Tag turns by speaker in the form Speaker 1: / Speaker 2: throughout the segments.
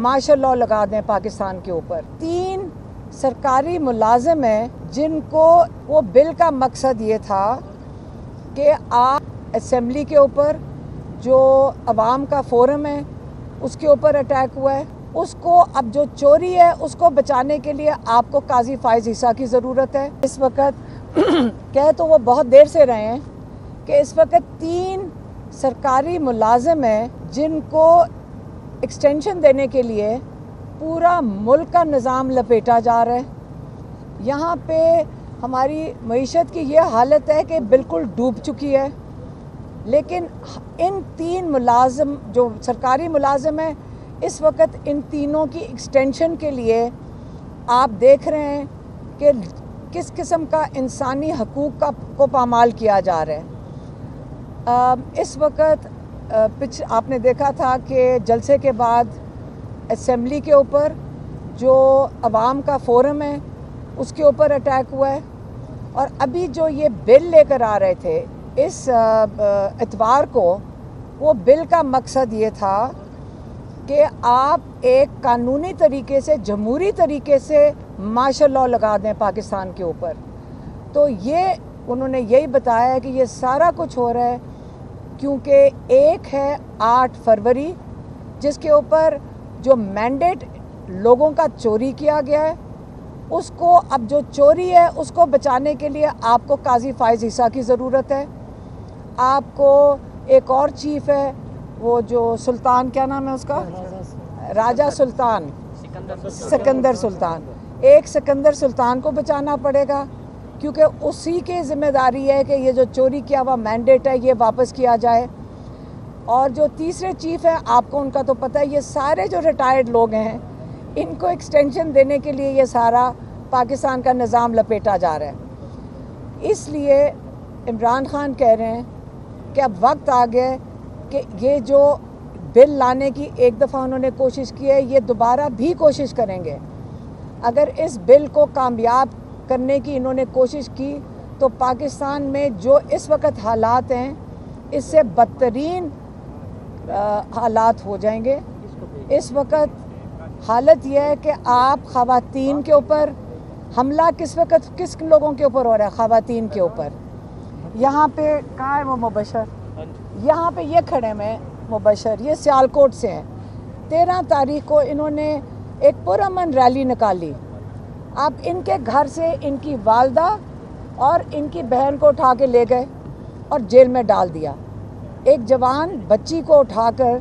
Speaker 1: Martial law لگا دیں پاکستان کے اوپر۔ 3 سرکاری ملازم ہیں جن کو وہ بل کا مقصد یہ تھا کہ آپ اسمبلی کے اوپر جو عوام کا فورم ہے اس کے اوپر اٹیک ہوا ہے، اس کو اب جو چوری ہے اس کو بچانے کے لیے آپ کو قاضی فائز عیسیٰ کی ضرورت ہے۔ اس وقت کہہ تو وہ بہت دیر سے رہے ہیں کہ اس وقت 3 سرکاری ملازم ہیں جن کو ایکسٹینشن دینے کے لیے پورا ملک کا نظام لپیٹا جا رہا ہے۔ یہاں پہ ہماری معیشت کی یہ حالت ہے کہ بالکل ڈوب چکی ہے، لیکن ان 3 ملازم جو سرکاری ملازم ہیں اس وقت ان تینوں کی ایکسٹینشن کے لیے آپ دیکھ رہے ہیں کہ کس قسم کا انسانی حقوق کو پامال کیا جا رہا ہے۔ اس وقت آپ نے دیکھا تھا کہ جلسے کے بعد اسمبلی کے اوپر جو عوام کا فورم ہے اس کے اوپر اٹیک ہوا ہے، اور ابھی جو یہ بل لے کر آ رہے تھے اس اتوار کو، وہ بل کا مقصد یہ تھا کہ آپ ایک قانونی طریقے سے جمہوری طریقے سے مارشل لاء لگا دیں پاکستان کے اوپر۔ تو یہ انہوں نے یہی بتایا ہے کہ یہ سارا کچھ ہو رہا ہے کیونکہ ایک ہے 8 فروری جس کے اوپر جو مینڈیٹ لوگوں کا چوری کیا گیا ہے، اس کو اب جو چوری ہے اس کو بچانے کے لیے آپ کو قاضی فائز عیسیٰ کی ضرورت ہے۔ آپ کو ایک اور چیف ہے وہ جو سلطان، کیا نام ہے اس کا، راجہ سلطان، سکندر سلطان، ایک سکندر سلطان کو بچانا پڑے گا کیونکہ اسی کی ذمہ داری ہے کہ یہ جو چوری کیا ہوا مینڈیٹ ہے یہ واپس کیا جائے۔ اور جو تیسرے چیف ہیں آپ کو ان کا تو پتہ ہے، یہ سارے جو ریٹائرڈ لوگ ہیں ان کو ایکسٹینشن دینے کے لیے یہ سارا پاکستان کا نظام لپیٹا جا رہا ہے۔ اس لیے عمران خان کہہ رہے ہیں کہ اب وقت آ گیا کہ یہ جو بل لانے کی ایک دفعہ انہوں نے کوشش کی ہے، یہ دوبارہ بھی کوشش کریں گے۔ اگر اس بل کو کامیاب کرنے کی انہوں نے کوشش کی تو پاکستان میں جو اس وقت حالات ہیں اس سے بدترین حالات ہو جائیں گے۔ اس وقت حالت یہ ہے کہ آپ خواتین کے اوپر حملہ کس وقت کس لوگوں کے اوپر ہو رہا ہے، خواتین کے اوپر۔ یہاں پہ کہاں ہے وہ مبشر، یہاں پہ یہ کھڑے میں مبشر، یہ سیالکوٹ سے ہیں۔ 13 تاریخ کو انہوں نے ایک پرامن ریلی نکالی، آپ ان کے گھر سے ان کی والدہ اور ان کی بہن کو اٹھا کے لے گئے اور جیل میں ڈال دیا۔ ایک جوان بچی کو اٹھا کر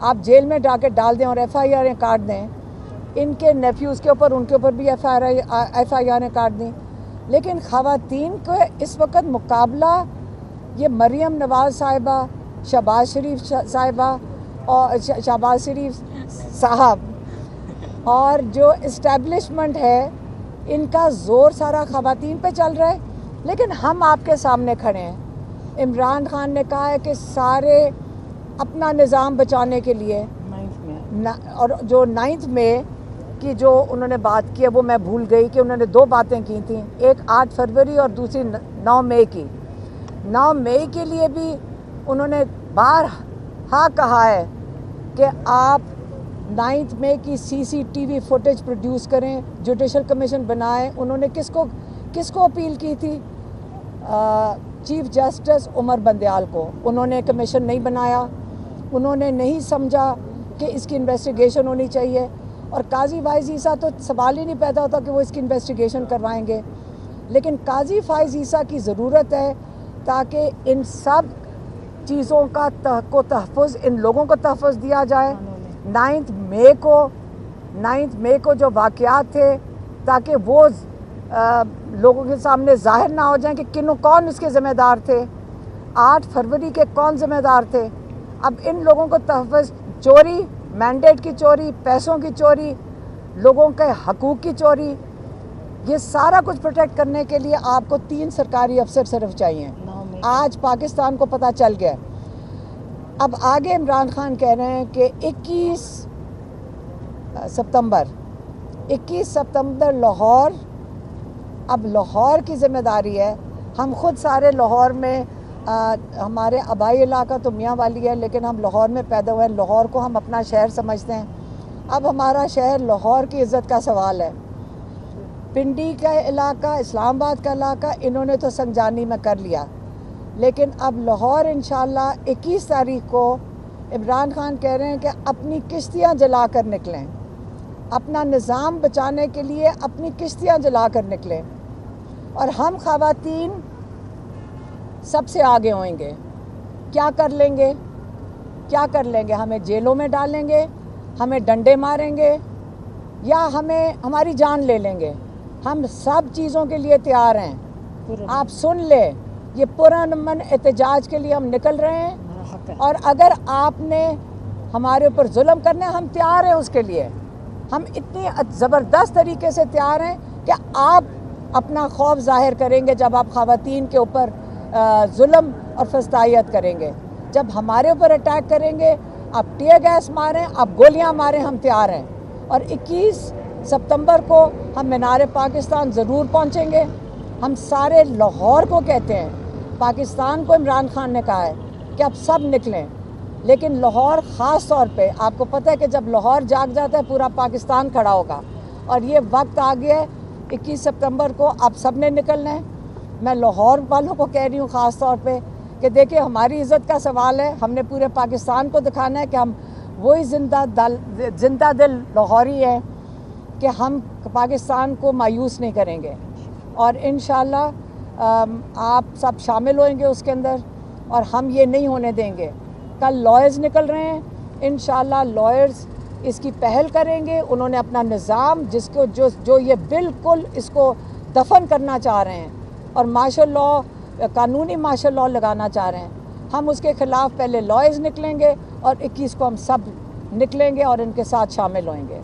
Speaker 1: آپ جیل میں ڈال دیں اور FIR کاٹ دیں، ان کے نیفیوز کے اوپر ان کے اوپر بھی FIR کاٹ دیں، لیکن خواتین کو اس وقت مقابلہ یہ مریم نواز صاحبہ، شہباز شریف صاحبہ اور شہباز شریف صاحب اور جو اسٹیبلشمنٹ ہے ان کا زور سارا خواتین پہ چل رہا ہے، لیکن ہم آپ کے سامنے کھڑے ہیں۔ عمران خان نے کہا ہے کہ سارے اپنا نظام بچانے کے لیے، اور جو 9 مئی کی جو انہوں نے بات کی ہے وہ میں بھول گئی کہ انہوں نے 2 باتیں کی تھیں، ایک 8 فروری اور دوسری 9 مئی کی۔ 9 مئی کے لیے بھی انہوں نے بارہا کہا ہے کہ آپ 9 مئی کی CCTV فوٹیج پروڈیوس کریں، جوڈیشل کمیشن بنائیں۔ انہوں نے کس کو اپیل کی تھی؟ چیف جسٹس عمر بندیال کو۔ انہوں نے کمیشن نہیں بنایا، انہوں نے نہیں سمجھا کہ اس کی انویسٹیگیشن ہونی چاہیے، اور قاضی فائز عیسیٰ تو سوال ہی نہیں پیدا ہوتا کہ وہ اس کی انویسٹیگیشن کروائیں گے، لیکن قاضی فائز عیسیٰ کی ضرورت ہے تاکہ ان سب چیزوں کا تحفظ، ان لوگوں کو تحفظ دیا جائے۔ 9 مئی کو جو واقعات تھے تاکہ وہ لوگوں کے سامنے ظاہر نہ ہو جائیں کہ کون اس کے ذمہ دار تھے، 8 فروری کے کون ذمہ دار تھے۔ اب ان لوگوں کو تحفظ، چوری، مینڈیٹ کی چوری، پیسوں کی چوری، لوگوں کے حقوق کی چوری، یہ سارا کچھ پروٹیکٹ کرنے کے لیے آپ کو 3 سرکاری افسر صرف چاہیے۔ آج پاکستان کو پتہ چل گیا۔ اب آگے عمران خان کہہ رہے ہیں کہ 21 ستمبر لاہور، اب لاہور کی ذمہ داری ہے۔ ہم خود سارے لاہور میں، ہمارے آبائی علاقہ تو میاں والی ہے، لیکن ہم لاہور میں پیدا ہوئے ہیں، لاہور کو ہم اپنا شہر سمجھتے ہیں۔ اب ہمارا شہر لاہور کی عزت کا سوال ہے. پنڈی کا علاقہ، اسلام آباد کا علاقہ انہوں نے تو سنجانی میں کر لیا، لیکن اب لاہور انشاءاللہ 21 تاریخ کو عمران خان کہہ رہے ہیں کہ اپنی کشتیاں جلا کر نکلیں، اپنا نظام بچانے کے لیے اپنی کشتیاں جلا کر نکلیں، اور ہم خواتین سب سے آگے ہوئیں گے. کیا کر لیں گے؟ کیا کر لیں گے؟ ہمیں جیلوں میں ڈالیں گے، ہمیں ڈنڈے ماریں گے، یا ہماری جان لے لیں گے؟ ہم سب چیزوں کے لیے تیار ہیں. آپ سن لیں، یہ پرامن احتجاج کے لیے ہم نکل رہے ہیں، اور اگر آپ نے ہمارے اوپر ظلم کرنا ہے ہم تیار ہیں اس کے لیے. ہم اتنی زبردست طریقے سے تیار ہیں کہ آپ اپنا خوف ظاہر کریں گے جب آپ خواتین کے اوپر ظلم اور فسطائیت کریں گے. جب ہمارے اوپر اٹیک کریں گے، آپ ٹیئر گیس ماریں، آپ گولیاں ماریں، ہم تیار ہیں. اور 21 ستمبر کو ہم مینار پاکستان ضرور پہنچیں گے. ہم سارے لاہور کو کہتے ہیں، پاکستان کو عمران خان نے کہا ہے کہ اب سب نکلیں، لیکن لاہور خاص طور پہ آپ کو پتہ ہے کہ جب لاہور جاگ جاتا ہے پورا پاکستان کھڑا ہوگا، اور یہ وقت آ گیا ہے 21 ستمبر کو آپ سب نے نکلنا ہے. میں لاہور والوں کو کہہ رہی ہوں خاص طور پہ کہ دیکھیں ہماری عزت کا سوال ہے. ہم نے پورے پاکستان کو دکھانا ہے کہ ہم وہی زندہ دل لاہوری ہیں کہ ہم پاکستان کو مایوس نہیں کریں گے. اور انشاءاللہ آپ سب شامل ہوئیں گے اس کے اندر، اور ہم یہ نہیں ہونے دیں گے. کل لائرز نکل رہے ہیں، انشاءاللہ لائرز اس کی پہل کریں گے. انہوں نے اپنا نظام جو یہ بالکل اس کو دفن کرنا چاہ رہے ہیں اور مارشل لاء، قانونی مارشل لاء لگانا چاہ رہے ہیں، ہم اس کے خلاف پہلے لائرز نکلیں گے، اور 21 کو ہم سب نکلیں گے اور ان کے ساتھ شامل ہوئیں گے.